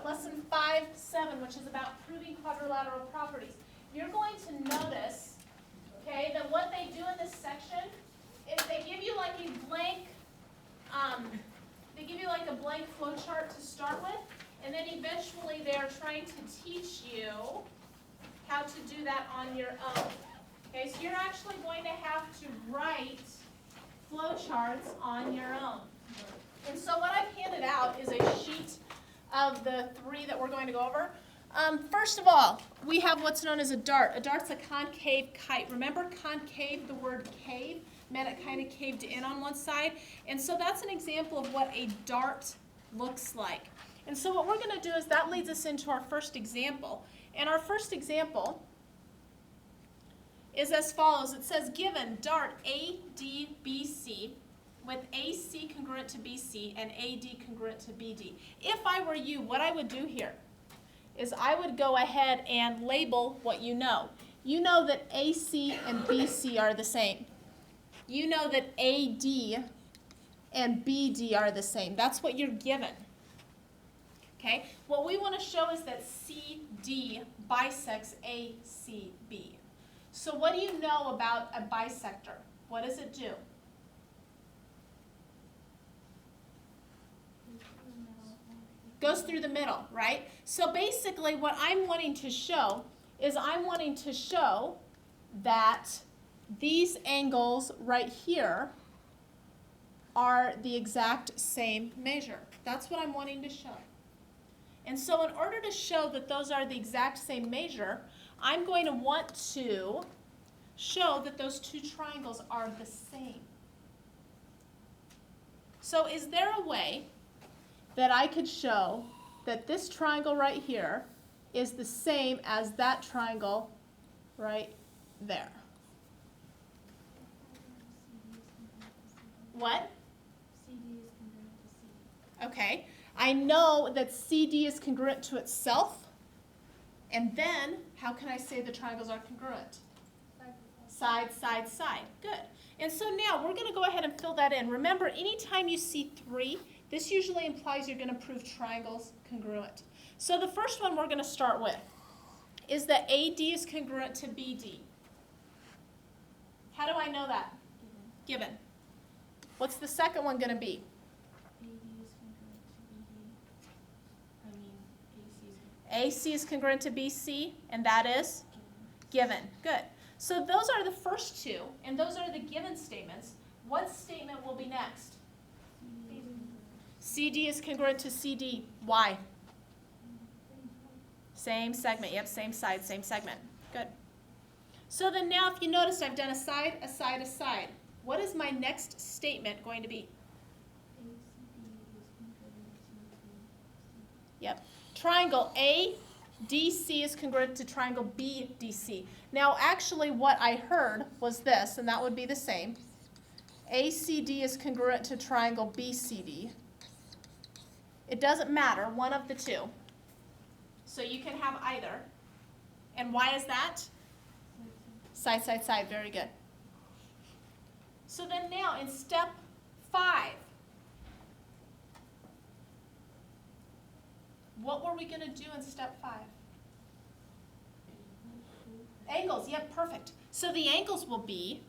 lesson 5-7, which is about proving quadrilateral properties. You're going to notice, okay, that what they do in this section is they give you like a blank, flow chart to start with, and then eventually they are trying to teach you how to do that on your own. Okay, so you're actually going to have to write flow charts on your own. And so what I've handed out is a sheet of the 3 that we're going to go over. First of all, we have what's known as a dart. A dart's a concave kite. Remember concave, the word cave, meant it kind of caved in on one side. And so that's an example of what a dart looks like. And so what we're going to do is that leads us into our first example. And our first example is as follows. It says, given dart ADBC with AC congruent to BC and AD congruent to BD. If I were you, what I would do here is I would go ahead and label what you know. You know that AC and BC are the same. You know that AD and BD are the same. That's what you're given. Okay? What we want to show is that CD bisects ACB. So what do you know about a bisector? What does it do? Goes through the middle, right? So basically what I'm wanting to show is I'm wanting to show that these angles right here are the exact same measure. That's what I'm wanting to show. And so in order to show that those are the exact same measure, I'm going to want to show that those 2 triangles are the same. So is there a way that I could show that this triangle right here is the same as that triangle right there? What? Okay, I know that CD is congruent to itself, and then how can I say the triangles are congruent? Side, side, side. Good. And so now we're going to go ahead and fill that in. Remember, anytime you see 3, this usually implies you're going to prove triangles congruent. So the first one we're going to start with is that AD is congruent to BD. How do I know that? Given. What's the second one going to be? AC is congruent to BC, and that is? Given. Good. So those are the first 2, and those are the given statements. What statement will be next? CD is congruent to CD. Why? Same segment. Yep, same side, same segment. Good. So then now if you notice I've done a side, a side, a side. What is my next statement going to be? Yep. Triangle ADC is congruent to triangle BDC. Now actually what I heard was this, and that would be the same. ACD is congruent to triangle BCD. It doesn't matter, one of the 2. So you can have either. And why is that? Side, side, side. Very good. So then now in step 5, what were we going to do in step 5? Angles. Yep, perfect. So the angles will be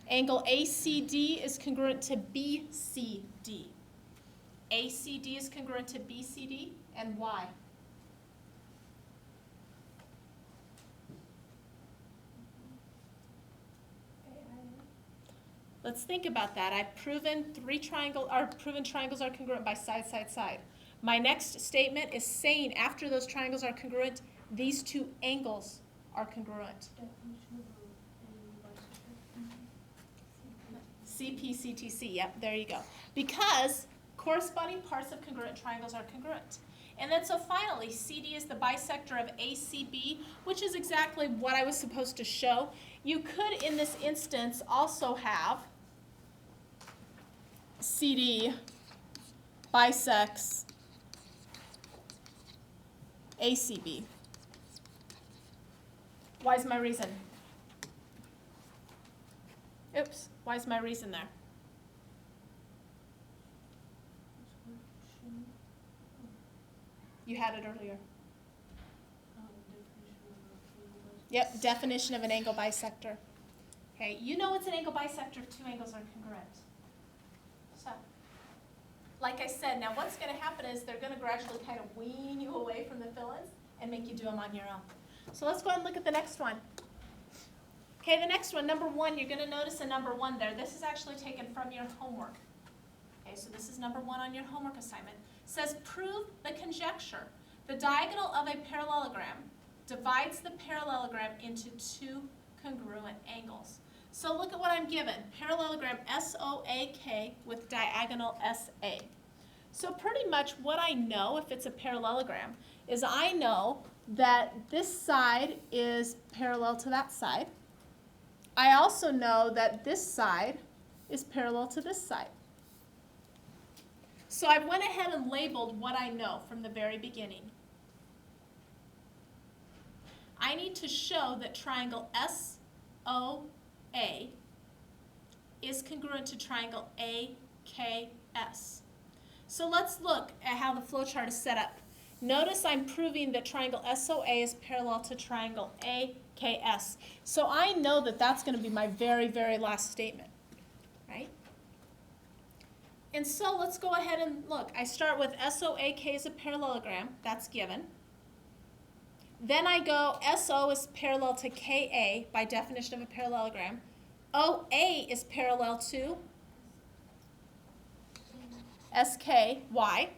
angle ACD is congruent to BCD. ACD is congruent to BCD, and why? Let's think about that. I've proven triangles are congruent by side, side, side. My next statement is saying after those triangles are congruent, these 2 angles are congruent. CPCTC, yep, there you go. Because corresponding parts of congruent triangles are congruent. And then so finally, CD is the bisector of ACB, which is exactly what I was supposed to show. You could, in this instance, also have CD bisects ACB. Why is my reason? Oops, why is my reason there? You had it earlier. Yep, definition of an angle bisector. Okay, you know it's an angle bisector if two angles are congruent. So, like I said, now what's going to happen is they're going to gradually kind of wean you away from the fill-ins and make you do them on your own. So let's go ahead and look at the next one. Okay, the next one, number 1, you're going to notice a number 1 there. This is actually taken from your homework. Okay, so this is number 1 on your homework assignment. It says, prove the conjecture. The diagonal of a parallelogram divides the parallelogram into two congruent angles. So look at what I'm given. Parallelogram SOAK with diagonal SA. So pretty much what I know if it's a parallelogram is I know that this side is parallel to that side. I also know that this side is parallel to this side. So I went ahead and labeled what I know from the very beginning. I need to show that triangle SOA is congruent to triangle AKS. So let's look at how the flowchart is set up. Notice I'm proving that triangle SOA is parallel to triangle AKS. So I know that that's going to be my very, very last statement, right? And so let's go ahead and look. I start with SOAK is a parallelogram. That's given. Then I go SO is parallel to KA by definition of a parallelogram. OA is parallel to SKY,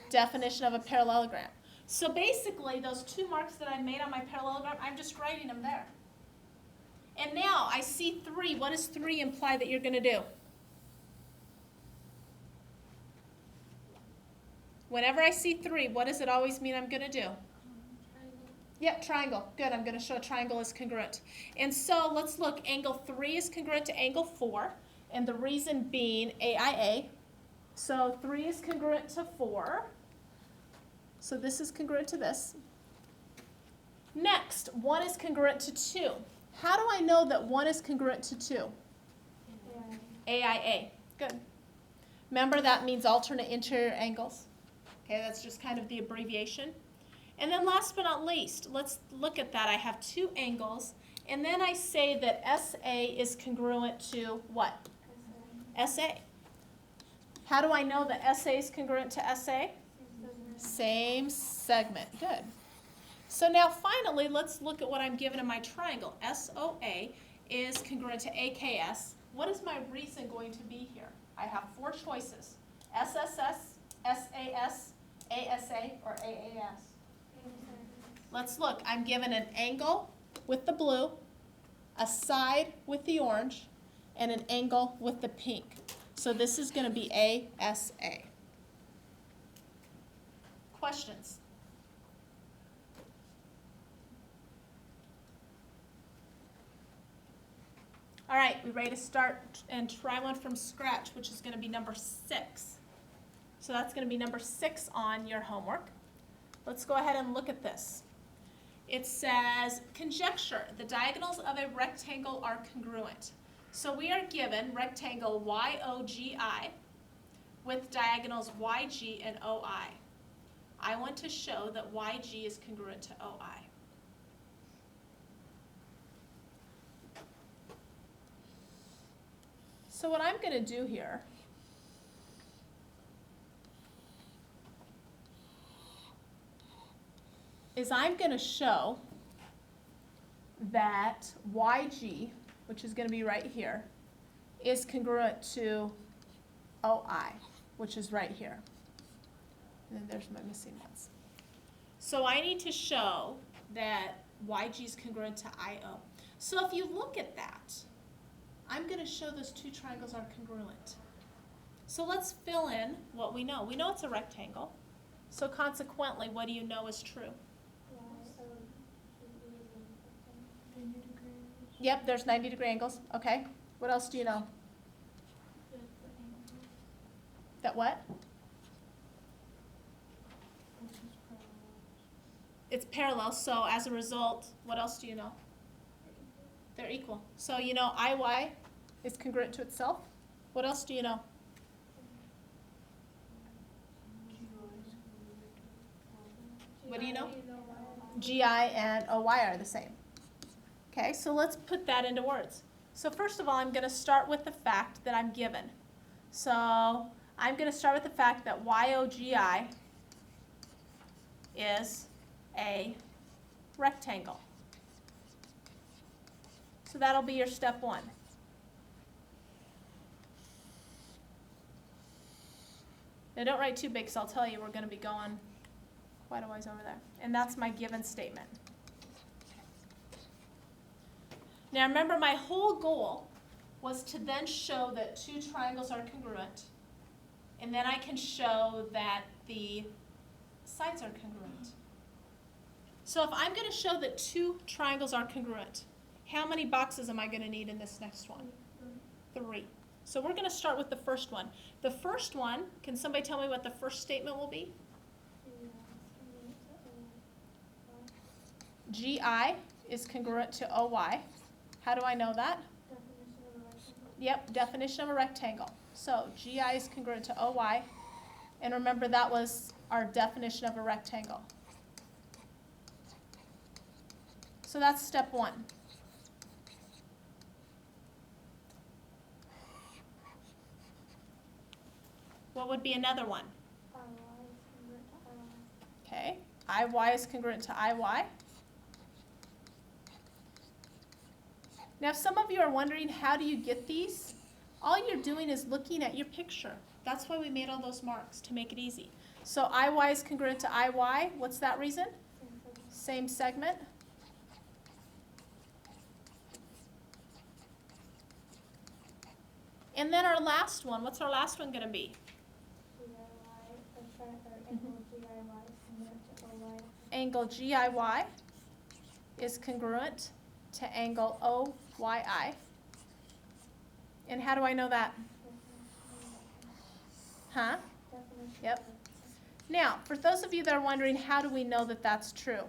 definition of a parallelogram. So basically, those 2 marks that I made on my parallelogram, I'm just writing them there. And now I see 3. What does 3 imply that you're going to do? Whenever I see 3, what does it always mean I'm going to do? Yep, triangle. Good. I'm going to show a triangle is congruent. And so let's look. Angle 3 is congruent to angle 4, and the reason being AIA. So 3 is congruent to 4. So this is congruent to this. Next, 1 is congruent to 2. How do I know that 1 is congruent to 2? AIA. Good. Remember that means alternate interior angles. Okay, that's just kind of the abbreviation. And then last but not least, let's look at that. I have 2 angles, and then I say that SA is congruent to what? SA. How do I know that SA is congruent to SA? Same segment. Good. So now finally, let's look at what I'm given in my triangle. SOA is congruent to AKS. What is my reason going to be here? I have 4 choices. SSS, SAS, ASA, or AAS. Let's look. I'm given an angle with the blue, a side with the orange, and an angle with the pink. So this is going to be ASA. Questions? All right, we ready to start and try one from scratch, which is going to be number 6. So that's going to be number 6 on your homework. Let's go ahead and look at this. It says, conjecture, the diagonals of a rectangle are congruent. So we are given rectangle YOGI with diagonals YG and OI. I want to show that YG is congruent to OI. So what I'm going to do here is I'm going to show that YG, which is going to be right here, is congruent to OI, which is right here. And then there's my missing ones. So I need to show that YG is congruent to IO. So if you look at that, I'm going to show those 2 triangles are congruent. So let's fill in what we know. We know it's a rectangle. So consequently, what do you know is true? Yep, there's 90-degree angles. Okay. What else do you know? That what? It's parallel, so as a result, what else do you know? They're equal. So you know IY is congruent to itself. What else do you know? What do you know? GI and OY are the same. Okay, so let's put that into words. So first of all, I'm going to start with the fact that I'm given. So I'm going to start with the fact that YOGI is a rectangle. So that'll be your step one. Now don't write too big because I'll tell you we're going to be going quite a ways over there. And that's my given statement. Now remember, my whole goal was to then show that two triangles are congruent, and then I can show that the sides are congruent. So if I'm going to show that two triangles are congruent, how many boxes am I going to need in this next one? 3. So we're going to start with the first one. The first one, can somebody tell me what the first statement will be? GI is congruent to OY. How do I know that? Yep, definition of a rectangle. So GI is congruent to OY. And remember, that was our definition of a rectangle. So that's step one. What would be another one? Okay, IY is congruent to IY. Now, if some of you are wondering, how do you get these? All you're doing is looking at your picture. That's why we made all those marks, to make it easy. So IY is congruent to IY. What's that reason? Same segment. And then our last one, what's our last one going to be? Angle GIY is congruent to angle OYI. And how do I know that? Huh? Yep. Now, for those of you that are wondering, how do we know that that's true?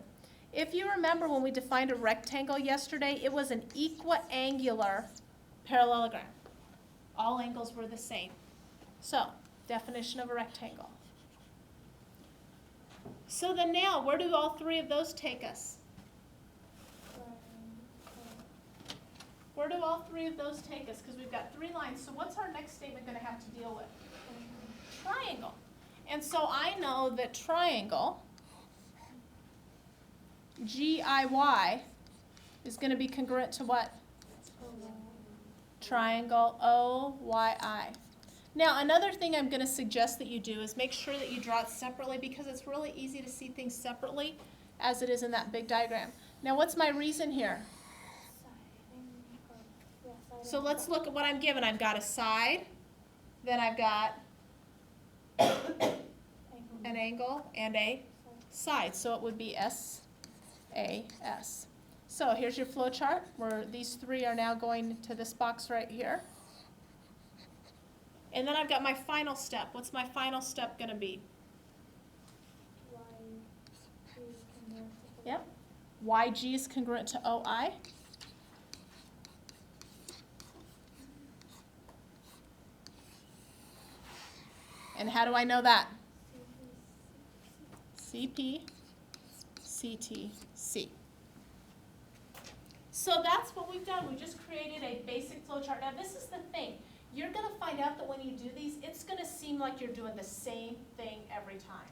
If you remember when we defined a rectangle yesterday, it was an equiangular parallelogram. All angles were the same. So, definition of a rectangle. So then now, where do all 3 of those take us? Where do all 3 of those take us? Because we've got 3 lines. So what's our next statement going to have to deal with? Triangle. And so I know that triangle, GIY, is going to be congruent to what? Triangle OYI. Now, another thing I'm going to suggest that you do is make sure that you draw it separately, because it's really easy to see things separately as it is in that big diagram. Now, what's my reason here? So let's look at what I'm given. I've got a side, then I've got an angle and a side. So it would be SAS. So here's your flow chart where these 3 are now going to this box right here. And then I've got my final step. What's my final step going to be? Yep. YG is congruent to OI. And how do I know that? CP, CT, C. So that's what we've done. We just created a basic flow chart. Now this is the thing. You're going to find out that when you do these, it's going to seem like you're doing the same thing every time.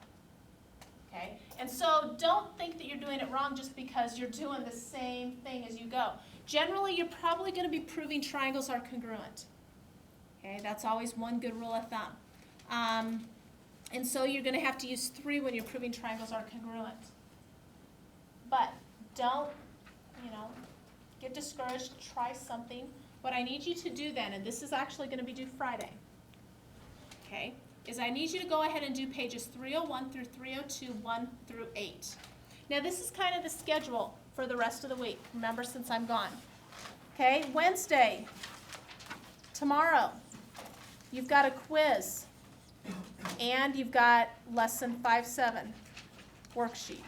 Okay? And so don't think that you're doing it wrong just because you're doing the same thing as you go. Generally, you're probably going to be proving triangles are congruent. Okay? That's always one good rule of thumb. And so you're going to have to use 3 when you're proving triangles are congruent. But don't, get discouraged. Try something. What I need you to do then, and this is actually going to be due Friday, okay, is I need you to go ahead and do pages 301 through 302, 1 through 8. Now this is kind of the schedule for the rest of the week, remember, since I'm gone. Okay, Wednesday, tomorrow, you've got a quiz, and you've got lesson 5-7 worksheet.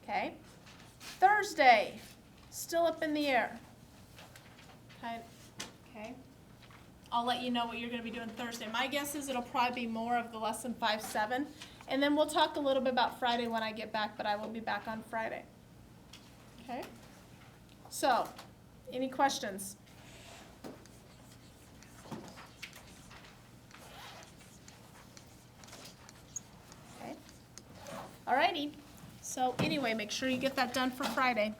Okay, Thursday, still up in the air. Okay. I'll let you know what you're going to be doing Thursday. My guess is it'll probably be more of the lesson 5-7. And then we'll talk a little bit about Friday when I get back, but I will be back on Friday. Okay? So, any questions? Okay. Alrighty. So anyway, make sure you get that done for Friday.